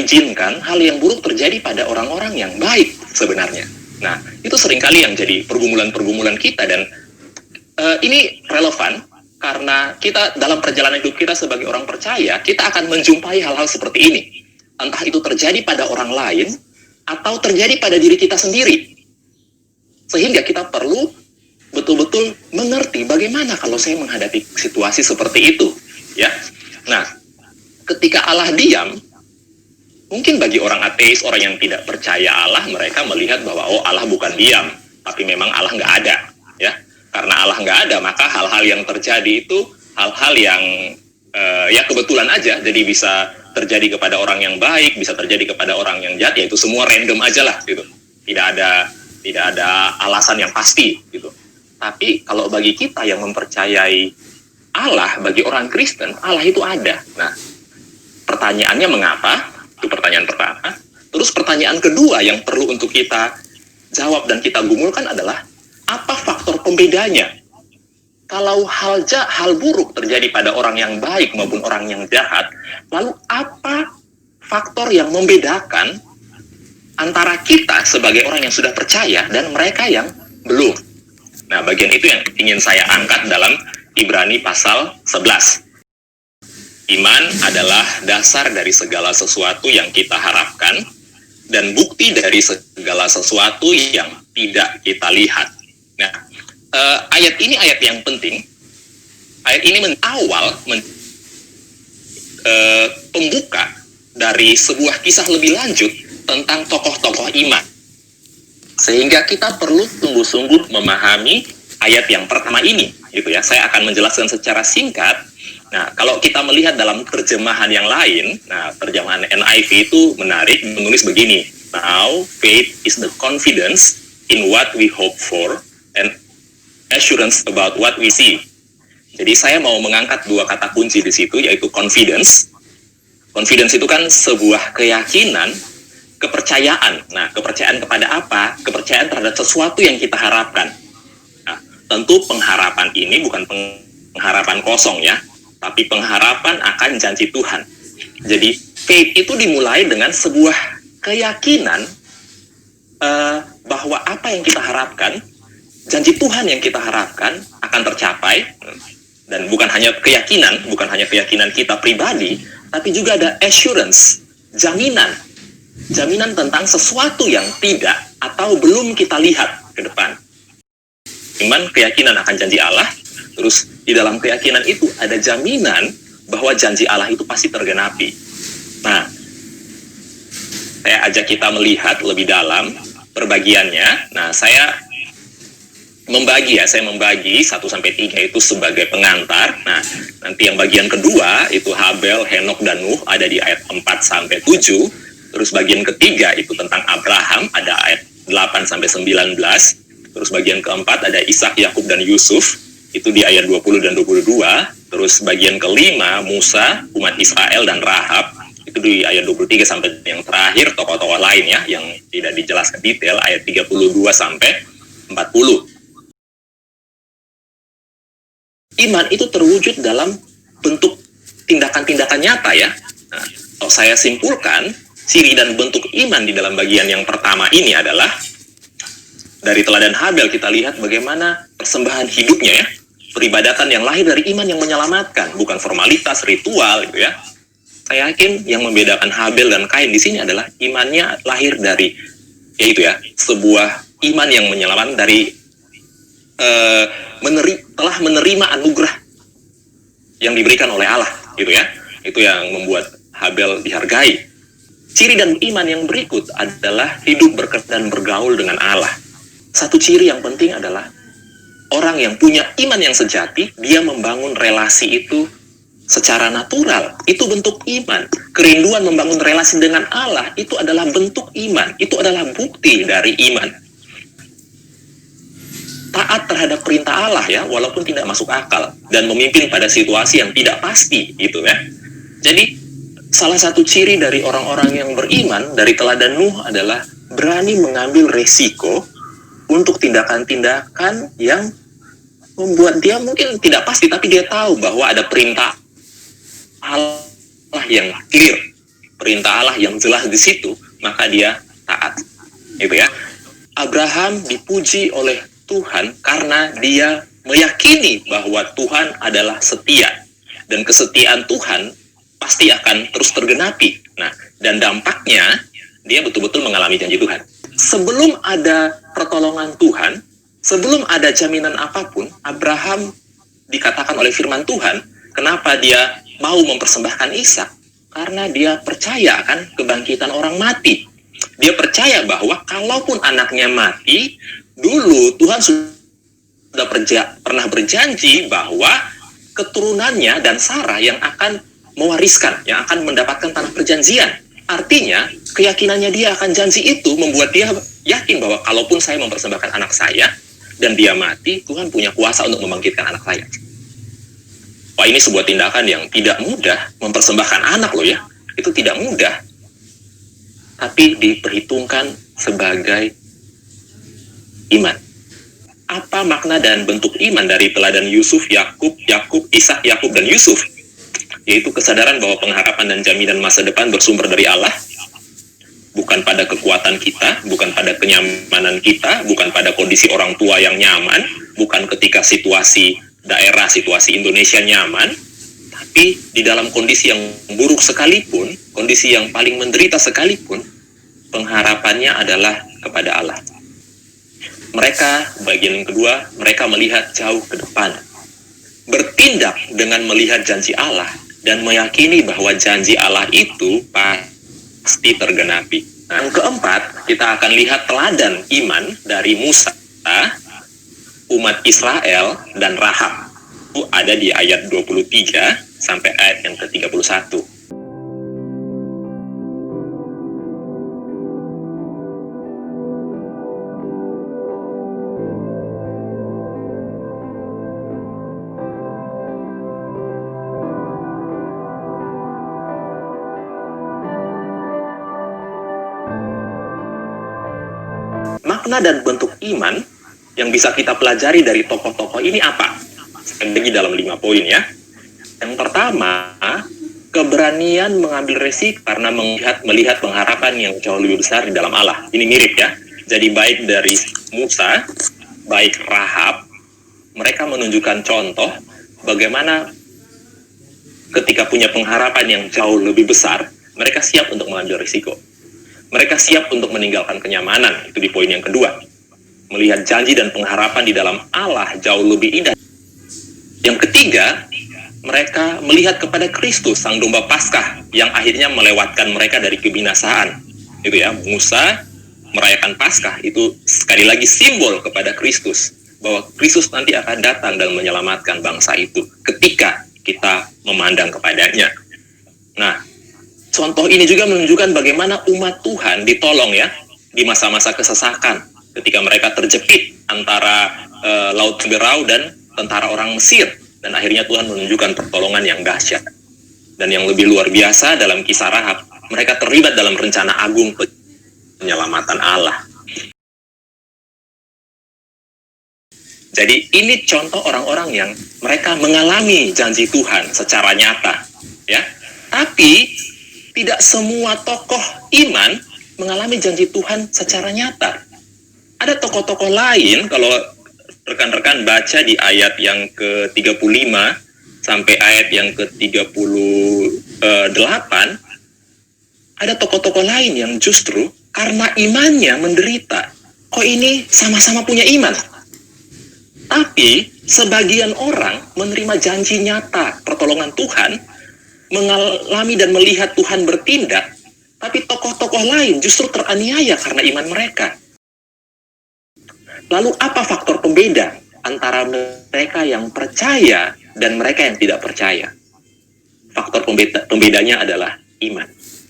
mengizinkan hal yang buruk terjadi pada orang-orang yang baik sebenarnya. Nah, itu seringkali yang jadi pergumulan-pergumulan kita, dan ini relevan karena kita dalam perjalanan hidup kita sebagai orang percaya, kita akan menjumpai hal-hal seperti ini. Entah itu terjadi pada orang lain atau terjadi pada diri kita sendiri. Sehingga kita perlu betul-betul mengerti bagaimana kalau saya menghadapi situasi seperti itu, ya. Nah, ketika Allah diam, mungkin bagi orang ateis, orang yang tidak percaya Allah, mereka melihat bahwa oh, Allah bukan diam, tapi memang Allah nggak ada, ya. Karena Allah nggak ada, maka hal-hal yang terjadi itu hal-hal yang ya kebetulan aja, jadi bisa terjadi kepada orang yang baik, bisa terjadi kepada orang yang jahat, ya itu semua random aja lah, gitu. Tidak ada alasan yang pasti, gitu. Tapi kalau bagi kita yang mempercayai Allah, bagi orang Kristen, Allah itu ada. Nah, pertanyaannya mengapa? Itu pertanyaan pertama. Terus pertanyaan kedua yang perlu untuk kita jawab dan kita gumulkan adalah, apa faktor pembedanya? Kalau hal buruk terjadi pada orang yang baik maupun orang yang jahat, lalu apa faktor yang membedakan antara kita sebagai orang yang sudah percaya dan mereka yang belum? Nah, bagian itu yang ingin saya angkat dalam Ibrani pasal 11. Iman adalah dasar dari segala sesuatu yang kita harapkan dan bukti dari segala sesuatu yang tidak kita lihat. Nah, ayat ini ayat yang penting. Ayat ini pembuka dari sebuah kisah lebih lanjut tentang tokoh-tokoh iman. Sehingga kita perlu sungguh-sungguh memahami ayat yang pertama ini, gitu ya. Saya akan menjelaskan secara singkat. Nah, kalau kita melihat dalam terjemahan yang lain, nah, terjemahan NIV itu menarik, menulis begini. Now, faith is the confidence in what we hope for and assurance about what we see. Jadi saya mau mengangkat dua kata kunci di situ, yaitu confidence. Confidence itu kan sebuah keyakinan, kepercayaan. Nah, kepercayaan kepada apa? Kepercayaan terhadap sesuatu yang kita harapkan. Nah, tentu pengharapan ini bukan pengharapan kosong ya, tapi pengharapan akan janji Tuhan. Jadi, faith itu dimulai dengan sebuah keyakinan bahwa apa yang kita harapkan, janji Tuhan yang kita harapkan akan tercapai. Dan bukan hanya keyakinan kita pribadi, tapi juga ada assurance, jaminan tentang sesuatu yang tidak atau belum kita lihat ke depan. Iman, keyakinan akan janji Allah. Terus di dalam keyakinan itu ada jaminan bahwa janji Allah itu pasti tergenapi. Nah, saya ajak kita melihat lebih dalam perbagiannya. Nah, saya membagi 1-3 itu sebagai pengantar. Nah, nanti yang bagian kedua itu Habel, Henok, dan Nuh ada di ayat 4-7. Terus bagian ketiga itu tentang Abraham, ada ayat 8-19. Terus bagian keempat ada Ishak, Yakub, dan Yusuf, itu di ayat 20 dan 22. Terus bagian kelima Musa, umat Israel, dan Rahab, itu di ayat 23 sampai yang terakhir tokoh-tokoh lain ya, yang tidak dijelaskan detail, ayat 32-40. Iman itu terwujud dalam bentuk tindakan-tindakan nyata ya. Nah, kalau saya simpulkan, ciri dan bentuk iman di dalam bagian yang pertama ini adalah dari teladan Habel kita lihat bagaimana persembahan hidupnya ya, peribadatan yang lahir dari iman yang menyelamatkan, bukan formalitas, ritual gitu ya. Saya yakin yang membedakan Habel dan Kain di sini adalah imannya lahir dari, yaitu ya, sebuah iman yang menyelamatkan dari telah menerima anugerah yang diberikan oleh Allah gitu ya. Itu yang membuat Habel dihargai. Ciri dan iman yang berikut adalah hidup dan bergaul dengan Allah. Satu ciri yang penting adalah orang yang punya iman yang sejati, dia membangun relasi itu secara natural. Itu bentuk iman. Kerinduan membangun relasi dengan Allah itu adalah bentuk iman. Itu adalah bukti dari iman. Taat terhadap perintah Allah ya, walaupun tidak masuk akal, dan memimpin pada situasi yang tidak pasti gitu ya. Jadi salah satu ciri dari orang-orang yang beriman dari teladan Nuh adalah berani mengambil resiko untuk tindakan-tindakan yang membuat dia mungkin tidak pasti, tapi dia tahu bahwa ada perintah Allah yang clear, perintah Allah yang jelas di situ, maka dia taat. Gitu ya. Abraham dipuji oleh Tuhan karena dia meyakini bahwa Tuhan adalah setia. Dan kesetiaan Tuhan pasti akan terus tergenapi. Nah, dan dampaknya dia betul-betul mengalami janji Tuhan. Sebelum ada pertolongan Tuhan, sebelum ada jaminan apapun, Abraham dikatakan oleh firman Tuhan, kenapa dia mau mempersembahkan Ishak? Karena dia percaya akan kebangkitan orang mati. Dia percaya bahwa kalaupun anaknya mati, dulu Tuhan sudah pernah berjanji bahwa keturunannya dan Sarah yang akan mewariskan, yang akan mendapatkan tanah perjanjian. Artinya, keyakinannya dia akan janji itu membuat dia yakin bahwa kalaupun saya mempersembahkan anak saya dan dia mati, Tuhan punya kuasa untuk membangkitkan anak saya. Wah, ini sebuah tindakan yang tidak mudah, mempersembahkan anak loh ya. Itu tidak mudah. Tapi diperhitungkan sebagai iman. Apa makna dan bentuk iman dari teladan Yusuf, Yakub, Ishak, Yakub, dan Yusuf? Yaitu kesadaran bahwa pengharapan dan jaminan masa depan bersumber dari Allah, bukan pada kekuatan kita, bukan pada kenyamanan kita, bukan pada kondisi orang tua yang nyaman, bukan ketika situasi daerah, situasi Indonesia nyaman, tapi di dalam kondisi yang buruk sekalipun, kondisi yang paling menderita sekalipun, pengharapannya adalah kepada Allah. Mereka, bagian yang kedua, mereka melihat jauh ke depan. Bertindak dengan melihat janji Allah dan meyakini bahwa janji Allah itu pasti tergenapi. Nah, yang keempat, kita akan lihat teladan iman dari Musa, umat Israel, dan Rahab. Itu ada di ayat 23 sampai ayat yang ke-31. Makna dan bentuk iman yang bisa kita pelajari dari tokoh-tokoh ini apa? Saya bagi dalam 5 poin ya. Yang pertama, keberanian mengambil resiko karena melihat pengharapan yang jauh lebih besar di dalam Allah. Ini mirip ya. Jadi baik dari Musa, baik Rahab, mereka menunjukkan contoh bagaimana ketika punya pengharapan yang jauh lebih besar, mereka siap untuk mengambil risiko. Mereka siap untuk meninggalkan kenyamanan. Itu di poin yang kedua. Melihat janji dan pengharapan di dalam Allah jauh lebih indah. Yang ketiga, mereka melihat kepada Kristus, Sang Domba Paskah, yang akhirnya melewatkan mereka dari kebinasaan. Itu ya, Musa merayakan Paskah, itu sekali lagi simbol kepada Kristus. Bahwa Kristus nanti akan datang dan menyelamatkan bangsa itu ketika kita memandang kepadanya. Nah, contoh ini juga menunjukkan bagaimana umat Tuhan ditolong ya di masa-masa kesesakan ketika mereka terjepit antara Laut Berau dan tentara orang Mesir, dan akhirnya Tuhan menunjukkan pertolongan yang dahsyat. Dan yang lebih luar biasa dalam kisah Rahab, mereka terlibat dalam rencana agung penyelamatan Allah. Jadi ini contoh orang-orang yang mereka mengalami janji Tuhan secara nyata ya. Tapi tidak semua tokoh iman mengalami janji Tuhan secara nyata. Ada tokoh-tokoh lain, kalau rekan-rekan baca di ayat yang ke-35 sampai ayat yang ke-38, ada tokoh-tokoh lain yang justru karena imannya menderita. Kok ini sama-sama punya iman? Tapi sebagian orang menerima janji nyata pertolongan Tuhan, mengalami dan melihat Tuhan bertindak, tapi tokoh-tokoh lain justru teraniaya karena iman mereka. Lalu apa faktor pembeda antara mereka yang percaya dan mereka yang tidak percaya? Faktor pembedanya adalah iman.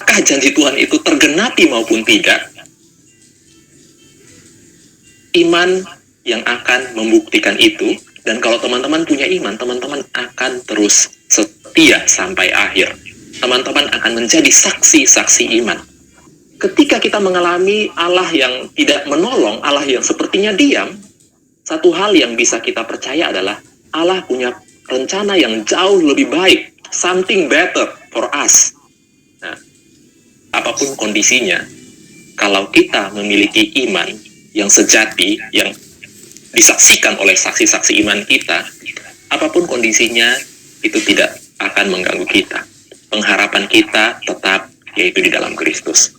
Apakah janji Tuhan itu tergenapi maupun tidak? Iman yang akan membuktikan itu, dan kalau teman-teman punya iman, teman-teman akan terus setia sampai akhir. Teman-teman akan menjadi saksi-saksi iman. Ketika kita mengalami Allah yang tidak menolong, Allah yang sepertinya diam, satu hal yang bisa kita percaya adalah Allah punya rencana yang jauh lebih baik, something better for us. Nah, apapun kondisinya, kalau kita memiliki iman yang sejati, yang disaksikan oleh saksi-saksi iman kita, apapun kondisinya, itu tidak akan mengganggu kita. Pengharapan kita tetap yaitu di dalam Kristus.